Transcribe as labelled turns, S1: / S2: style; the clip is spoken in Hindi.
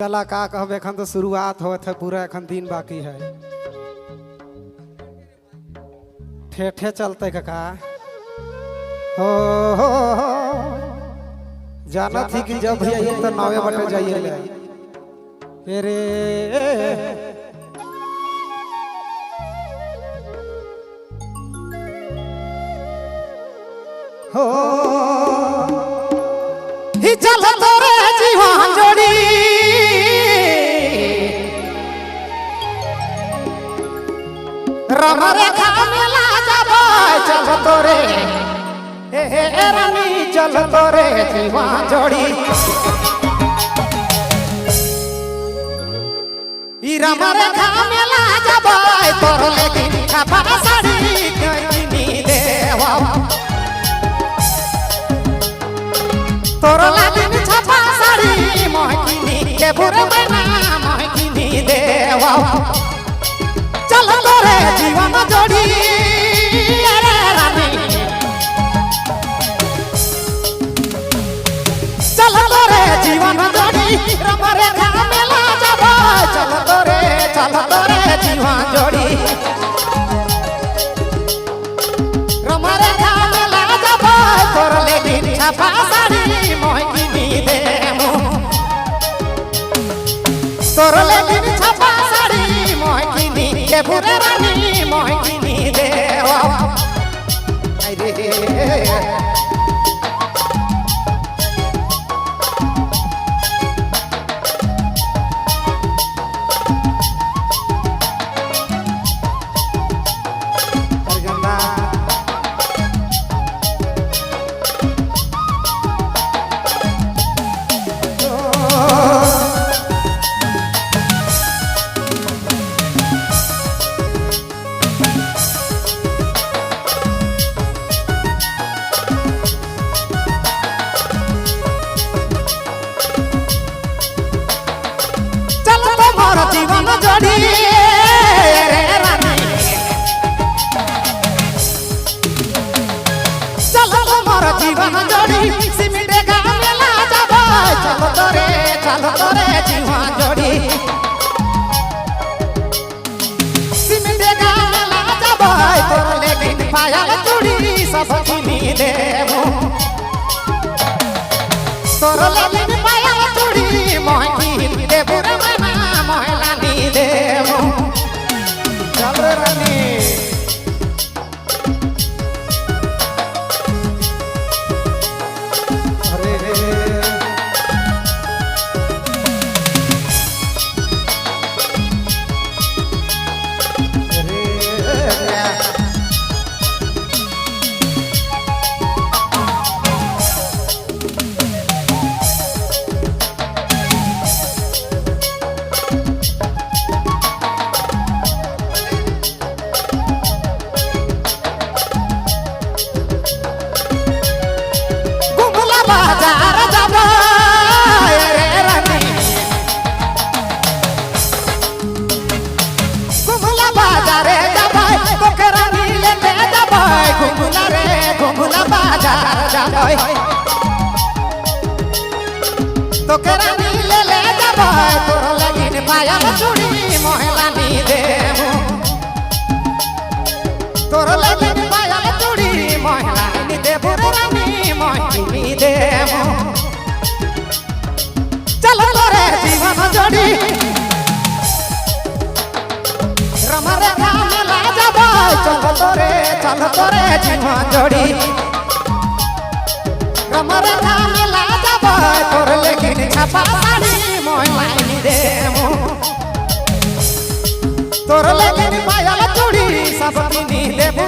S1: कला का कहब एखन तो शुरुआत होत है, पूरा एखन दिन बाकी है। ठेठे चलते का हो जाना थी कि जब भी आइए तो 9 बजे जाइए। अरे हो ही चल तोरे जीवन जोड़ी रम रेखा मेला जाबो चल तोरे हे रानी चल तोरे जीवन जोड़ी ई रम रेखा मेला जाबो तोर लेकिन छापा साड़ी किनी देवा तोर लेकिन छापा साड़ी मोहिनी के बुरे मना मोहिनी देवा चल तोरे जीवन जोड़ी अरे रानी चल तोरे जीवन जोड़ी रम रेखा मेला जाबो चल तोरे जीवन जोड़ी रम रेखा मेला जाबो तोर लेकिन छापा साड़ी मोहिनी देमु तोर लेकिन छापा साड़ी मोहिनी के बुरे रानी मोहिनी देवा अरे जीवन जोड़ी रानी चल मोर जीवन जोड़ी सिमट मेला जाबो चल तोरे जीवन जोड़ी सिमट मेला जाबो तोर लेकिन पायल चूड़ी सब किनी देबो तोर लेकिन पायल चूड़ी मोहिनी देबो मोहलानी देवो चल रानी तो करानी ले जाबो तोर लेकिन पायल चूड़ी मोहलानी देबो तोर लेकिन पायल चूड़ी मोहलानी देबो रानी मोहिनी देबो चल तोरे जीवन जोड़ी रम रेखा मेला जाबो चल तोरे जीवन जोड़ी रम रेखा मेला जाबो तोर लेकिन छापा साड़ी मोहिनी देमु तोर लेकिन पायल चूड़ी सब किनी देबो।